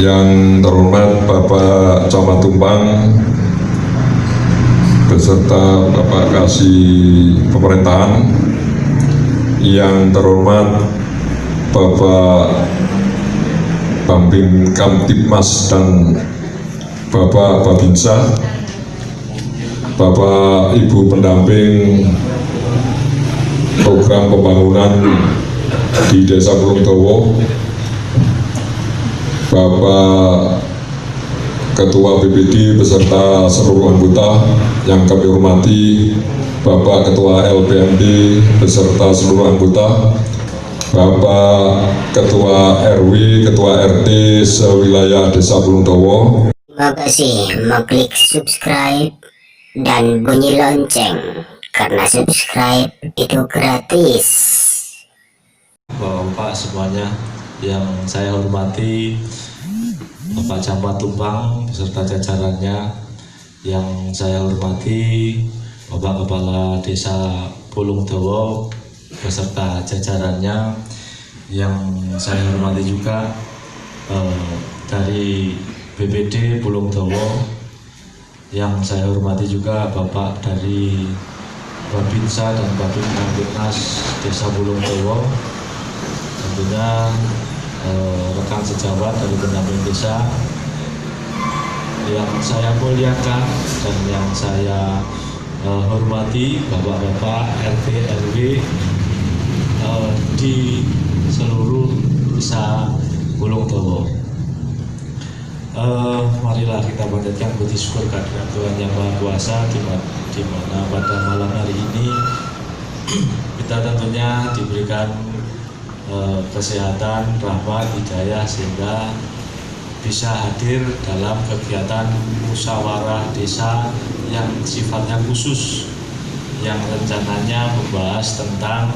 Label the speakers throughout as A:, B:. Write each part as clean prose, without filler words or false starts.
A: Yang terhormat Bapak Camat Tumpang beserta Bapak Kasih Pemerintahan, yang terhormat Bapak Bambim Kamtibmas dan Bapak Babinsa, Bapak Ibu pendamping program pembangunan di Desa Pulungdowo, Bapak Ketua BPD beserta seluruh anggota yang kami hormati, Bapak Ketua LPMD beserta seluruh anggota, Bapak Ketua RW, Ketua RT sewilayah Desa Pulungdowo.
B: Terima kasih mengklik subscribe dan bunyi lonceng, karena subscribe itu gratis.
C: Bapak semuanya yang saya hormati, Bapak Camat Tumpang beserta jajarannya yang saya hormati, Bapak Kepala Desa Pulungdowo beserta jajarannya yang saya hormati juga dari BPD Pulungdowo, yang saya hormati juga Bapak dari Babinsa dan Babin Kamtibmas Desa Pulungdowo, tentunya rekan sejawat dari pendamping desa yang saya muliakan dan yang saya hormati, bapak-bapak RT RW di seluruh desa Pulungdowo. Marilah kita panjatkan puji syukur kehadirat Tuhan Yang Maha Kuasa, di mana pada malam hari ini kita tentunya diberikan kesehatan, rahmat, hidayah sehingga bisa hadir dalam kegiatan musyawarah desa yang sifatnya khusus, yang rencananya membahas tentang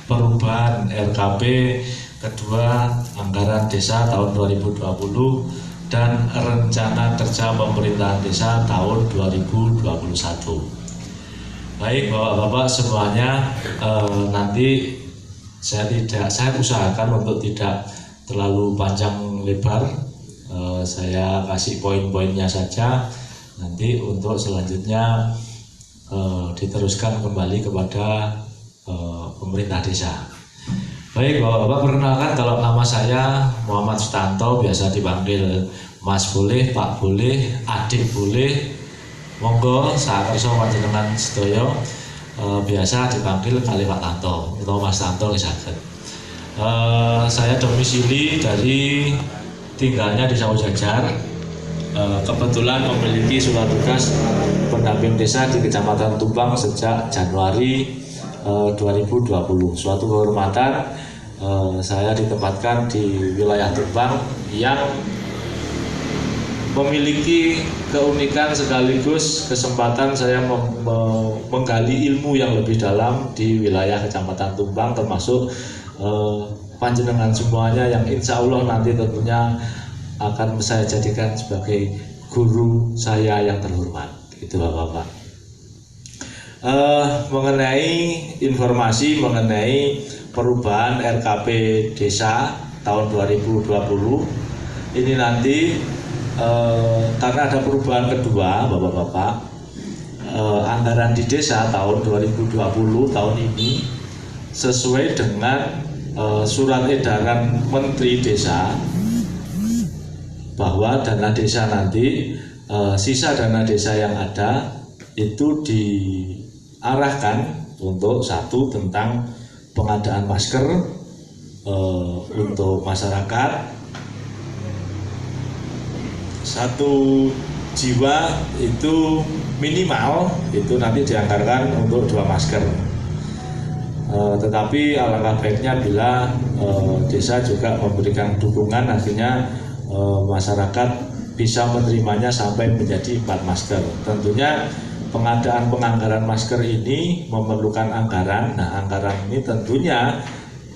C: perubahan RKP kedua anggaran desa tahun 2020 dan rencana kerja pemerintahan desa tahun 2021. Baik Bapak-bapak semuanya, nanti saya usahakan untuk tidak terlalu panjang lebar, saya kasih poin-poinnya saja, nanti untuk selanjutnya diteruskan kembali kepada pemerintah desa. Baik Bapak-bapak, perkenalkan, kalau nama saya Muhammad Sutanto, biasa dipanggil Mas boleh, Pak boleh, Adik boleh, monggo sakerso panjenengan sedaya biasa dipanggil kali Pak Tanto atau Mas Tanto saged. Saya domisili dari tinggalnya di Sawo Jajar. Kebetulan memiliki surat tugas pendamping desa di Kecamatan Tumpang sejak Januari 2020. Suatu kehormatan saya ditempatkan di wilayah Tumpang yang memiliki keunikan sekaligus kesempatan saya menggali ilmu yang lebih dalam di wilayah Kecamatan Tumpang, termasuk panjenengan semuanya yang insya Allah nanti tentunya akan saya jadikan sebagai guru saya yang terhormat. Itu Bapak-bapak. Mengenai informasi mengenai perubahan RKP desa tahun 2020 ini nanti, karena ada perubahan kedua Bapak-bapak, anggaran di desa tahun 2020 tahun ini sesuai dengan surat edaran Menteri Desa, bahwa dana desa nanti, sisa dana desa yang ada itu diarahkan untuk satu tentang pengadaan masker untuk masyarakat, satu jiwa itu minimal itu nanti dianggarkan untuk 2 masker. Tetapi alangkah baiknya bila desa juga memberikan dukungan, artinya masyarakat bisa menerimanya sampai menjadi 4 masker. Tentunya penganggaran masker ini memerlukan anggaran. Nah, anggaran ini tentunya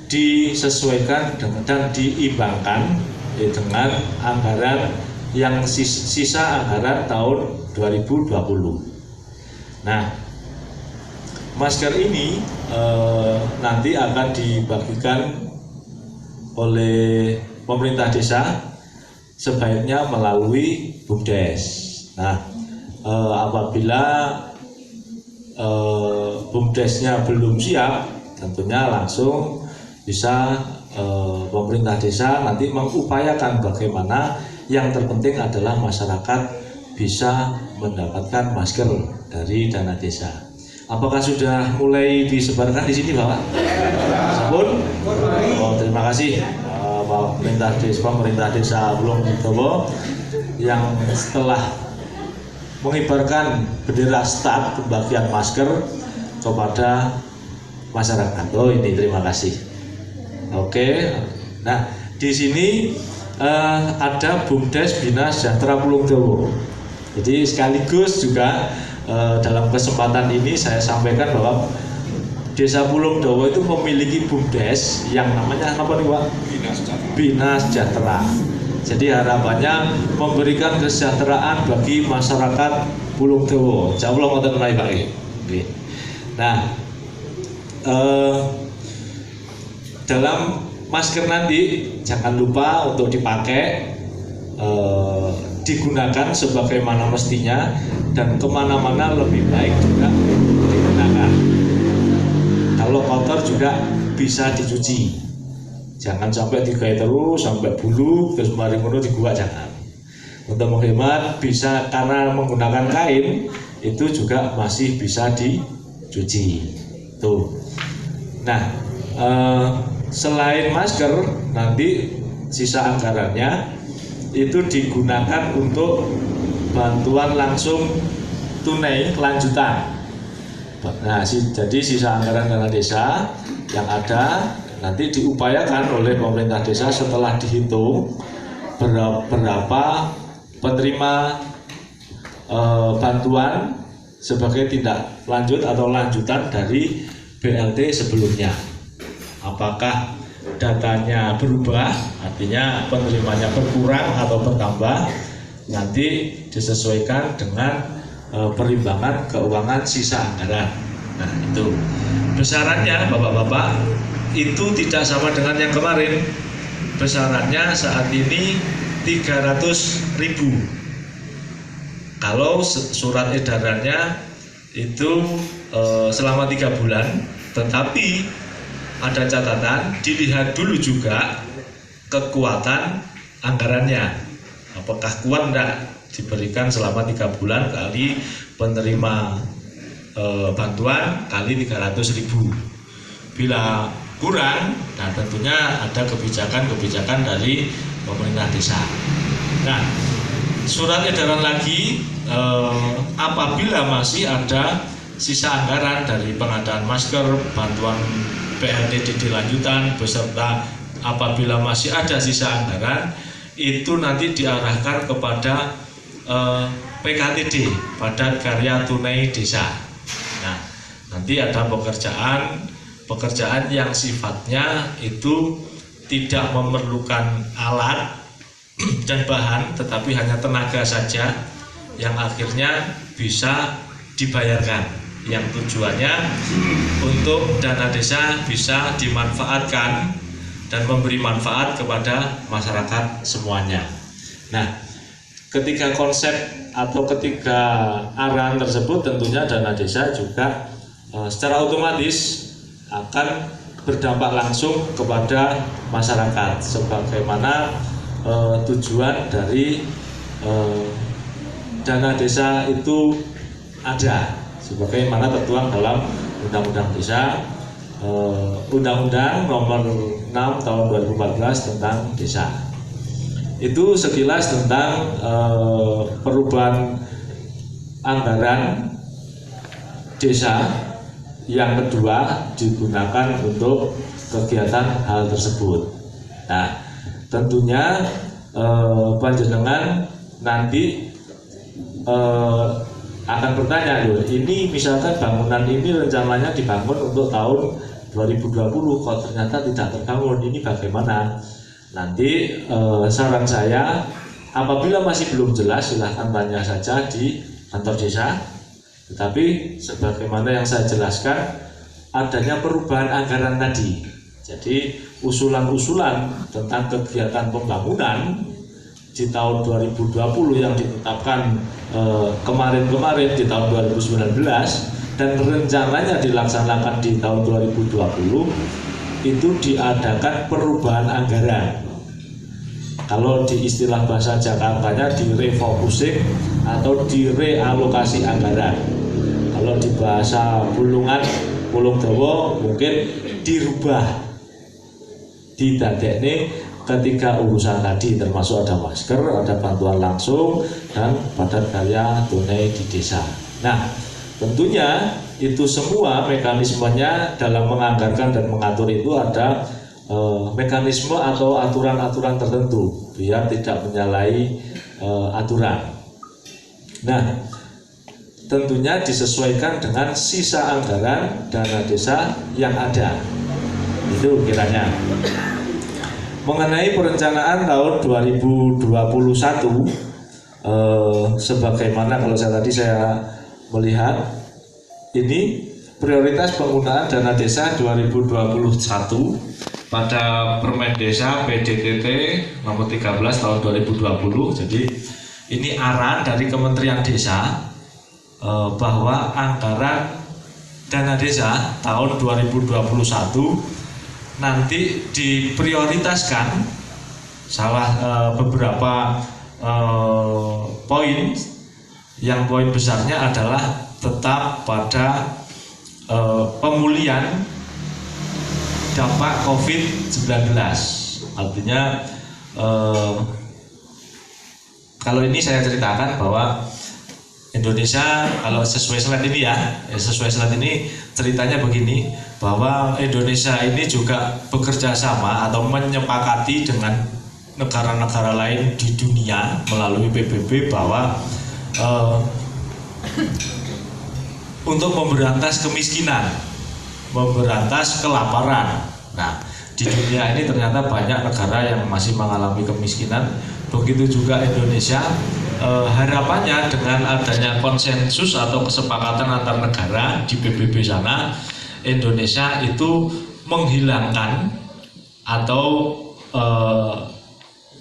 C: disesuaikan dan diimbangkan dengan anggaran yang sisa anggaran tahun 2020. Nah, masker ini nanti akan dibagikan oleh pemerintah desa sebaiknya melalui BUMDes. Nah, apabila BUMDesnya belum siap, tentunya langsung bisa pemerintah desa nanti mengupayakan bagaimana yang terpenting adalah masyarakat bisa mendapatkan masker dari dana desa. Apakah sudah mulai disebarkan di sini, Bapak? Sabun? Oh, terima kasih pemerintah desa Bulungdowo yang setelah mengibarkan bendera start pembagian masker kepada masyarakat. Oh, ini terima kasih. Oke. Nah, di sini ada BUMDes Bina Sejahtera Bulungdowo. Jadi sekaligus juga dalam kesempatan ini saya sampaikan bahwa Desa Bulungdowo itu memiliki BUMDes yang namanya apa nih, Pak? Bina Sejahtera. Jadi harapannya memberikan kesejahteraan bagi masyarakat Bulungdowo. Insyaallah ngoten menawi, Pak. Nah, dalam masker nanti jangan lupa untuk dipakai, digunakan sebagaimana mestinya, dan kemana-mana lebih baik juga digunakan. Kalau kotor juga bisa dicuci, jangan sampai digawe terus sampai bulu terus mari ngono diguak, jangan. Untuk menghemat bisa, karena menggunakan kain itu juga masih bisa dicuci tuh. Nah, selain masker nanti sisa anggarannya itu digunakan untuk bantuan langsung tunai lanjutan. Nah, jadi sisa anggaran dana desa yang ada nanti diupayakan oleh pemerintah desa setelah dihitung berapa penerima bantuan sebagai tindak lanjut atau lanjutan dari BLT sebelumnya. Apakah datanya berubah, artinya penerimanya berkurang atau bertambah, nanti disesuaikan dengan perimbangan keuangan sisa anggaran. Nah, itu besarannya Bapak-bapak itu tidak sama dengan yang kemarin. Besarannya saat ini 300.000. Kalau surat edarannya itu selama 3 bulan, tetapi ada catatan, dilihat dulu juga kekuatan anggarannya, apakah kuat enggak diberikan selama 3 bulan kali penerima bantuan kali 300.000. Bila kurang, nah tentunya ada kebijakan-kebijakan dari pemerintah desa. Nah, surat edaran lagi apabila masih ada sisa anggaran dari pengadaan masker, bantuan PLTDD lanjutan, beserta apabila masih ada sisa anggaran, itu nanti diarahkan kepada PKTD, Padat Karya Tunai Desa. Nah, nanti ada pekerjaan yang sifatnya itu tidak memerlukan alat dan bahan, tetapi hanya tenaga saja yang akhirnya bisa dibayarkan, yang tujuannya untuk dana desa bisa dimanfaatkan dan memberi manfaat kepada masyarakat semuanya. Nah, ketika konsep atau ketika arahan tersebut, tentunya dana desa juga secara otomatis akan berdampak langsung kepada masyarakat, sebagaimana tujuan dari dana desa itu ada, sebagaimana tertuang dalam Undang-Undang Desa, Undang-Undang Nomor 6 Tahun 2014 tentang Desa. Itu sekilas tentang perubahan anggaran desa yang kedua digunakan untuk kegiatan hal tersebut. Nah, tentunya panjenengan nanti akan bertanya, loh, ini misalkan bangunan ini rencananya dibangun untuk tahun 2020 kok ternyata tidak terbangun, ini bagaimana? Nanti saran saya, apabila masih belum jelas silahkan tanya saja di kantor desa. Tetapi sebagaimana yang saya jelaskan, adanya perubahan anggaran tadi, Jadi usulan-usulan tentang kegiatan pembangunan di tahun 2020 yang ditetapkan kemarin-kemarin di tahun 2019 dan rencananya dilaksanakan di tahun 2020 itu diadakan perubahan anggaran. Kalau di istilah bahasa Jakartanya direfocusing atau direalokasi anggaran. Kalau di bahasa Bulungan, Pulung Dawa mungkin dirubah, didadekne ketiga urusan tadi, termasuk ada masker, ada bantuan langsung, dan padat karya tunai di desa. Nah, tentunya itu semua mekanismenya dalam menganggarkan dan mengatur itu ada mekanisme atau aturan-aturan tertentu biar tidak menyalahi aturan. Nah, tentunya disesuaikan dengan sisa anggaran dana desa yang ada. Itu kiranya. Mengenai perencanaan tahun 2021, sebagaimana kalau tadi saya melihat ini prioritas penggunaan dana desa 2021 pada Permen Desa PDTT nomor 13 tahun 2020. Jadi ini arahan dari Kementerian Desa bahwa anggaran dana desa tahun 2021 nanti diprioritaskan beberapa poin. Yang poin besarnya adalah tetap pada pemulihan dampak COVID-19. Artinya kalau ini saya ceritakan bahwa Indonesia, kalau sesuai slide ini sesuai slide ini ceritanya begini, bahwa Indonesia ini juga bekerja sama atau menyepakati dengan negara-negara lain di dunia melalui PBB bahwa untuk memberantas kemiskinan, memberantas kelaparan. Nah, di dunia ini ternyata banyak negara yang masih mengalami kemiskinan. Begitu juga Indonesia. Harapannya dengan adanya konsensus atau kesepakatan antar negara di PBB sana, Indonesia itu menghilangkan atau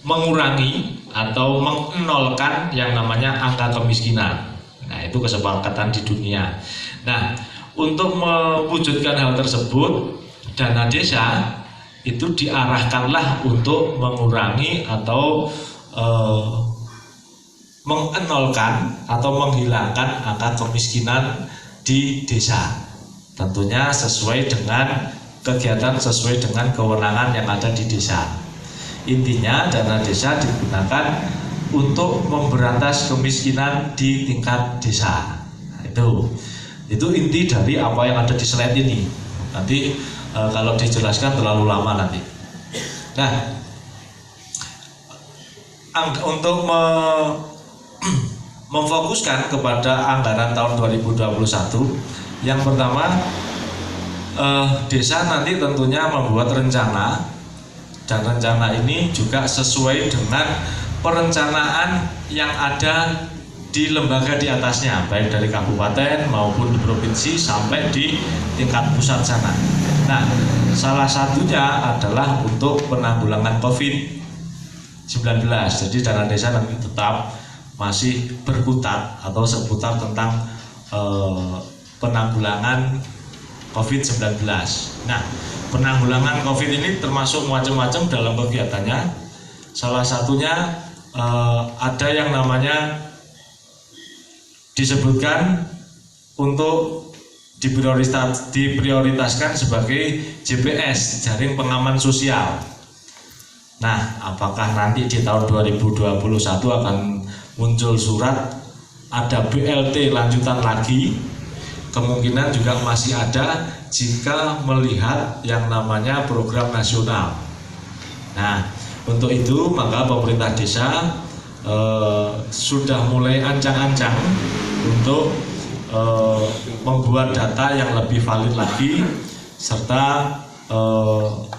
C: mengurangi atau mengnolkan yang namanya angka kemiskinan. Nah, itu kesepakatan di dunia. Nah, untuk mewujudkan hal tersebut, dana desa itu diarahkanlah untuk mengurangi atau mengnolkan atau menghilangkan angka kemiskinan di desa. Tentunya sesuai dengan kegiatan, sesuai dengan kewenangan yang ada di desa. Intinya dana desa digunakan untuk memberantas kemiskinan di tingkat desa. Nah, itu inti dari apa yang ada di slide ini. Nanti kalau dijelaskan terlalu lama nanti. Nah, untuk memfokuskan kepada anggaran tahun 2021, yang pertama desa nanti tentunya membuat rencana, dan rencana ini juga sesuai dengan perencanaan yang ada di lembaga di atasnya, baik dari kabupaten maupun di provinsi sampai di tingkat pusat sana. Nah, salah satunya adalah untuk penanggulangan COVID-19. Jadi dana desa nanti tetap masih berkutat atau seputar tentang penanggulangan COVID-19. Nah, penanggulangan COVID ini termasuk macam-macam dalam kegiatannya. Salah satunya ada yang namanya disebutkan untuk diprioritaskan sebagai JPS, jaring pengaman sosial. Nah, apakah nanti di tahun 2021 akan muncul surat ada BLT lanjutan lagi? Kemungkinan juga masih ada jika melihat yang namanya program nasional. Nah, untuk itu maka pemerintah desa sudah mulai ancang-ancang untuk membuat data yang lebih valid lagi serta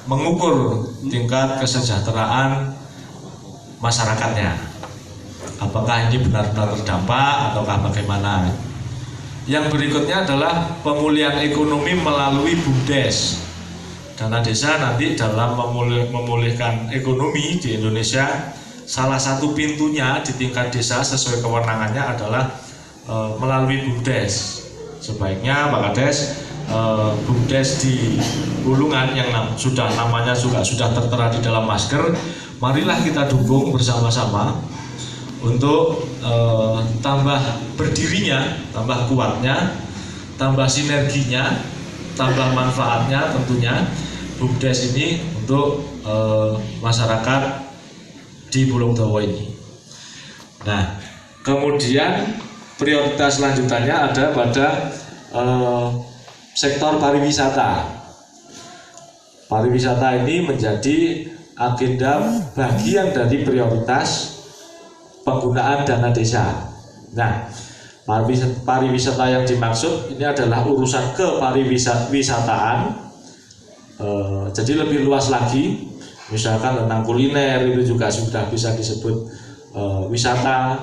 C: mengukur tingkat kesejahteraan masyarakatnya. Apakah ini benar-benar terdampak ataukah bagaimana? Yang berikutnya adalah pemulihan ekonomi melalui BUMDes. dana desa nanti dalam memulihkan ekonomi di Indonesia, salah satu pintunya di tingkat desa sesuai kewenangannya adalah melalui BUMDes. Sebaiknya Pak Kades, BUMDes di Bulungan yang namanya juga sudah tertera di dalam masker, marilah kita dukung bersama-sama untuk tambah berdirinya, tambah kuatnya, tambah sinerginya, tambah manfaatnya tentunya BUMDes ini untuk masyarakat di Pulau Dawa ini. Nah, kemudian prioritas selanjutnya ada pada sektor pariwisata. Pariwisata ini menjadi agenda bagian dari prioritas penggunaan dana desa. Nah, pariwisata yang dimaksud ini adalah urusan kepariwisataan, jadi lebih luas lagi. Misalkan tentang kuliner itu juga sudah bisa disebut wisata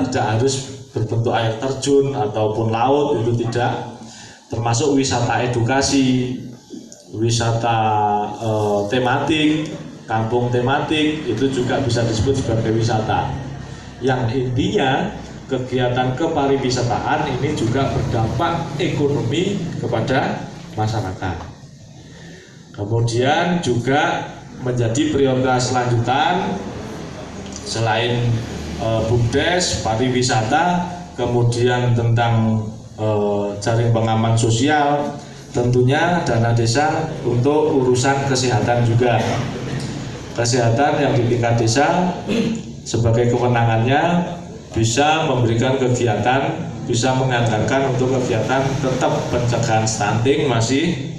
C: tidak harus berbentuk air terjun ataupun laut, itu tidak, termasuk wisata edukasi, wisata tematik, kampung tematik, itu juga bisa disebut sebagai wisata. Yang intinya kegiatan kepariwisataan ini juga berdampak ekonomi kepada masyarakat. Kemudian juga menjadi prioritas lanjutan selain BUMDes, pariwisata, kemudian tentang jaring pengaman sosial, tentunya dana desa untuk urusan kesehatan juga. Kesehatan yang di tingkat desa sebagai kewenangannya bisa memberikan kegiatan, bisa menganggarkan untuk kegiatan tetap pencegahan stunting, masih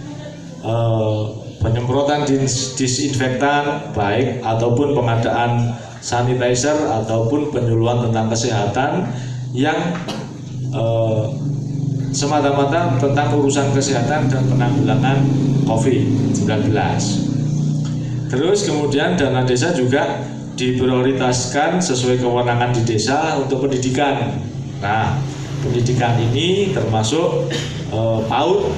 C: penyemprotan disinfektan baik ataupun pengadaan sanitizer ataupun penyuluhan tentang kesehatan yang semata-mata tentang urusan kesehatan dan penanggulangan COVID-19. Terus kemudian dana desa juga diprioritaskan sesuai kewenangan di desa untuk pendidikan. Nah, pendidikan ini termasuk PAUD,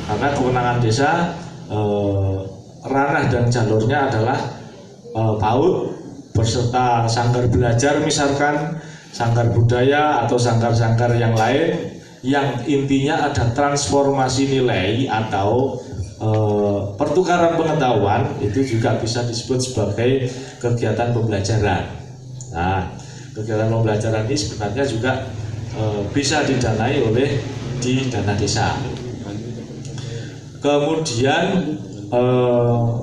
C: karena kewenangan desa ranah dan jalurnya adalah PAUD beserta sanggar belajar, misalkan sanggar budaya atau sanggar-sanggar yang lain, yang intinya ada transformasi nilai atau pertukaran pengetahuan, itu juga bisa disebut sebagai kegiatan pembelajaran. Nah, kegiatan pembelajaran ini sebenarnya juga bisa didanai oleh di dana desa. Kemudian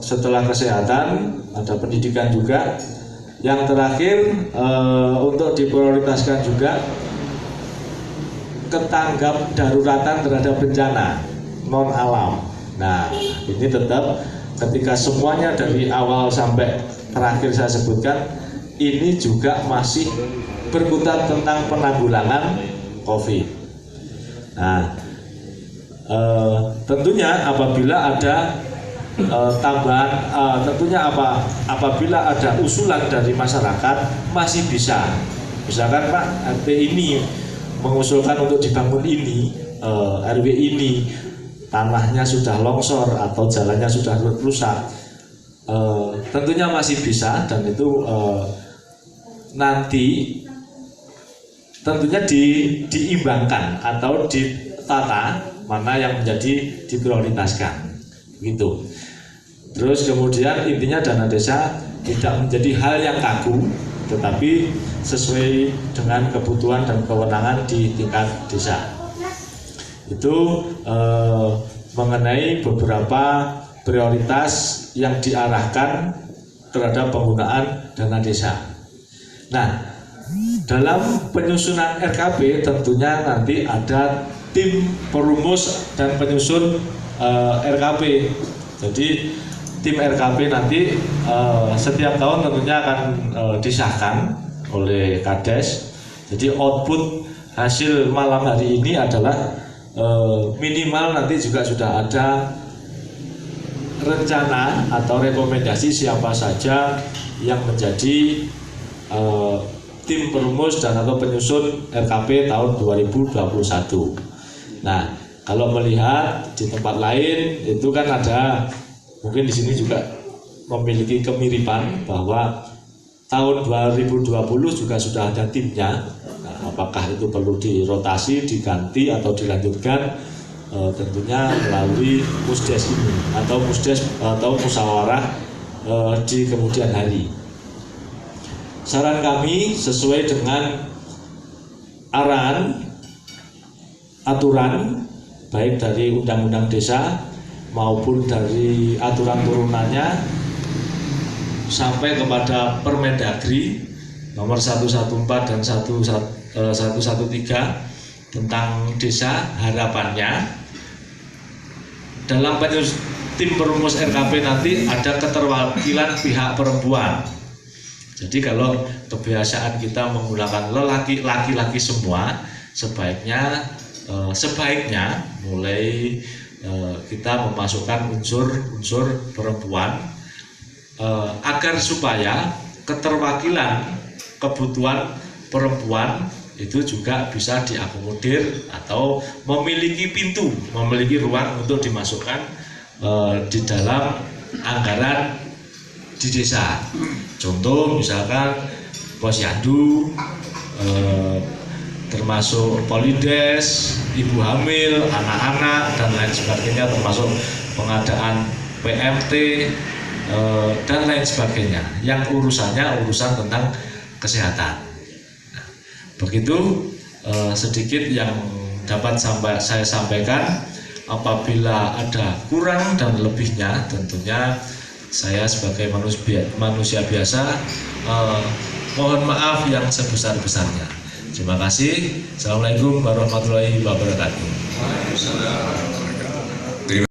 C: setelah kesehatan ada pendidikan juga. Yang terakhir untuk diprioritaskan juga ketanggap daruratan terhadap bencana non alam. Nah, ini tetap ketika semuanya dari awal sampai terakhir saya sebutkan, ini juga masih berkutat tentang penanggulangan COVID. Nah, tentunya apabila ada tambahan, apabila ada usulan dari masyarakat masih bisa, misalkan Pak RT ini mengusulkan untuk dibangun ini, RW ini tanahnya sudah longsor atau jalannya sudah rusak, tentunya masih bisa, dan itu nanti tentunya diimbangkan atau ditata mana yang menjadi diprioritaskan gitu. Terus kemudian intinya dana desa tidak menjadi hal yang kaku, tetapi sesuai dengan kebutuhan dan kewenangan di tingkat desa. Itu mengenai beberapa prioritas yang diarahkan terhadap penggunaan dana desa. Nah, dalam penyusunan RKP tentunya nanti ada tim perumus dan penyusun RKP. Jadi tim RKP nanti setiap tahun tentunya akan disahkan oleh Kades. Jadi output hasil malam hari ini adalah minimal nanti juga sudah ada rencana atau rekomendasi siapa saja yang menjadi tim perumus dan atau penyusun RKP tahun 2021. Nah, Kalau melihat di tempat lain itu kan ada, mungkin di sini juga memiliki kemiripan bahwa tahun 2020 juga sudah ada timnya. Nah, apakah itu perlu dirotasi, diganti atau dilanjutkan? Tentunya melalui musdes ini atau musdes atau musyawarah di kemudian hari. Saran kami sesuai dengan arahan aturan baik dari undang-undang desa maupun dari aturan turunannya sampai kepada Permendagri nomor 114 dan 113 tentang desa, harapannya dalam tim perumus RKP nanti ada keterwakilan pihak perempuan. Jadi kalau kebiasaan kita menggunakan laki-laki semua, sebaiknya mulai kita memasukkan unsur perempuan agar supaya keterwakilan kebutuhan perempuan itu juga bisa diakomodir atau memiliki ruang untuk dimasukkan di dalam anggaran di desa. Contoh misalkan posyandu, termasuk polides, ibu hamil, anak-anak dan lain sebagainya, termasuk pengadaan PMT dan lain sebagainya yang urusan tentang kesehatan. Begitu sedikit yang dapat saya sampaikan. Apabila ada kurang dan lebihnya, tentunya saya sebagai manusia biasa mohon maaf yang sebesar-besarnya. Terima kasih. Assalamualaikum warahmatullahi wabarakatuh.